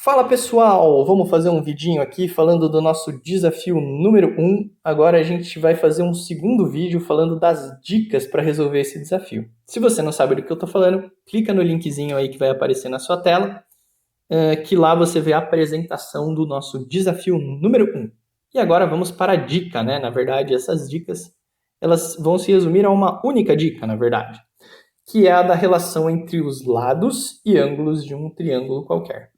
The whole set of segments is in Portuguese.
Fala pessoal, vamos fazer um vidinho aqui falando do nosso desafio número 1. Agora a gente vai fazer um segundo vídeo falando das dicas para resolver esse desafio. Se você não sabe do que eu estou falando, clica no linkzinho aí que vai aparecer na sua tela, que lá você vê a apresentação do nosso desafio número 1. E agora vamos para a dica, né? Na verdade, essas dicas elas vão se resumir a uma única dica, na verdade, que é a da relação entre os lados e ângulos de um triângulo qualquer.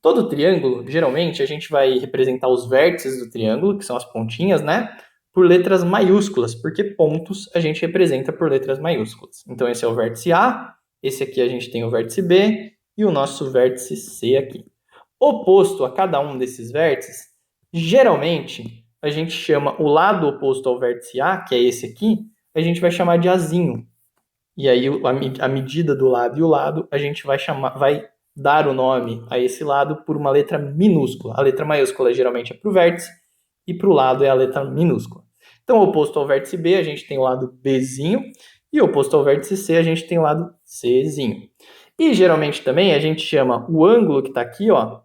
Todo triângulo, geralmente, a gente vai representar os vértices do triângulo, que são as pontinhas, né? Por letras maiúsculas, porque pontos a gente representa por letras maiúsculas. Então, esse é o vértice A, esse aqui a gente tem o vértice B e o nosso vértice C aqui. Oposto a cada um desses vértices, geralmente, a gente chama o lado oposto ao vértice A, que é esse aqui, a gente vai chamar de Azinho. E aí, a medida do lado e o lado, a gente vai dar o nome a esse lado por uma letra minúscula. A letra maiúscula geralmente é para o vértice e para o lado é a letra minúscula. Então, oposto ao vértice B, a gente tem o lado Bzinho, e oposto ao vértice C, a gente tem o lado Czinho. E geralmente também a gente chama o ângulo que está aqui, ó,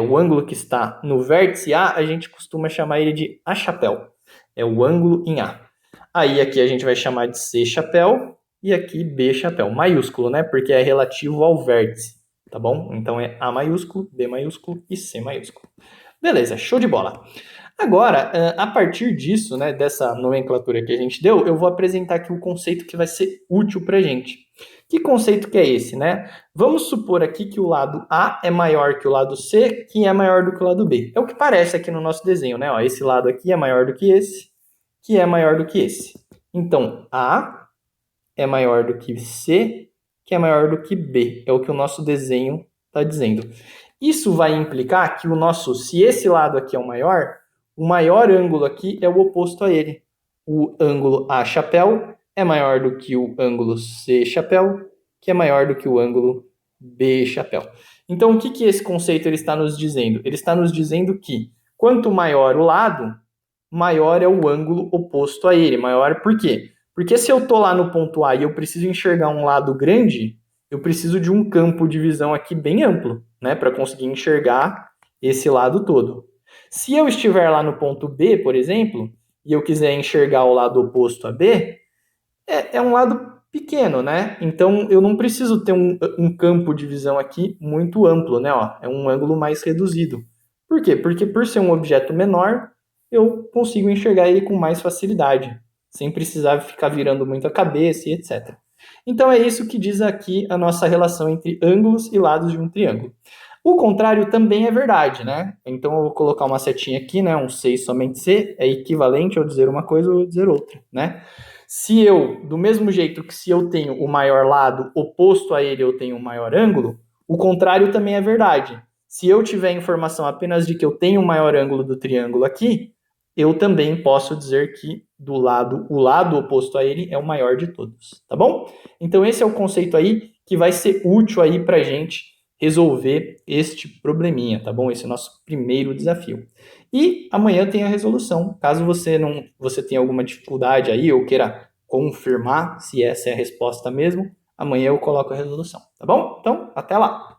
o ângulo que está no vértice A, a gente costuma chamar ele de A-chapéu. É o ângulo em A. Aí aqui a gente vai chamar de C-chapéu e aqui B-chapéu, maiúsculo, né? Porque é relativo ao vértice, tá bom? Então é A maiúsculo, B maiúsculo e C maiúsculo. Beleza, show de bola. Agora, a partir disso, né, dessa nomenclatura que a gente deu, eu vou apresentar aqui o conceito que vai ser útil para a gente. Que conceito que é esse, né? Vamos supor aqui que o lado A é maior que o lado C, que é maior do que o lado B. É o que parece aqui no nosso desenho, né? Ó, esse lado aqui é maior do que esse, que é maior do que esse. Então, A é maior do que C, que é maior do que B. É o que o nosso desenho está dizendo. Isso vai implicar que se esse lado aqui é o maior ângulo aqui é o oposto a ele. O ângulo A-chapéu é maior do que o ângulo C-chapéu, que é maior do que o ângulo B-chapéu. Então, o que esse conceito ele está nos dizendo? Ele está nos dizendo que quanto maior o lado, maior é o ângulo oposto a ele. Maior por quê? Porque se eu estou lá no ponto A e eu preciso enxergar um lado grande, eu preciso de um campo de visão aqui bem amplo, né, para conseguir enxergar esse lado todo. Se eu estiver lá no ponto B, por exemplo, e eu quiser enxergar o lado oposto a B, é um lado pequeno, né? Então eu não preciso ter um campo de visão aqui muito amplo, né? Ó, é um ângulo mais reduzido. Por quê? Porque por ser um objeto menor, eu consigo enxergar ele com mais facilidade, sem precisar ficar virando muito a cabeça e etc. Então é isso que diz aqui a nossa relação entre ângulos e lados de um triângulo. O contrário também é verdade, né? Então eu vou colocar uma setinha aqui, né? Um C e somente C é equivalente ao dizer uma coisa ou dizer outra, né? Do mesmo jeito que se eu tenho o maior lado, oposto a ele eu tenho o maior ângulo, o contrário também é verdade. Se eu tiver informação apenas de que eu tenho o maior ângulo do triângulo aqui, eu também posso dizer que o lado oposto a ele é o maior de todos, tá bom? Então esse é o conceito aí que vai ser útil aí pra gente resolver este probleminha, tá bom? Esse é o nosso primeiro desafio. E amanhã tem a resolução. Caso você tenha alguma dificuldade aí ou queira confirmar se essa é a resposta mesmo, amanhã eu coloco a resolução, tá bom? Então, até lá!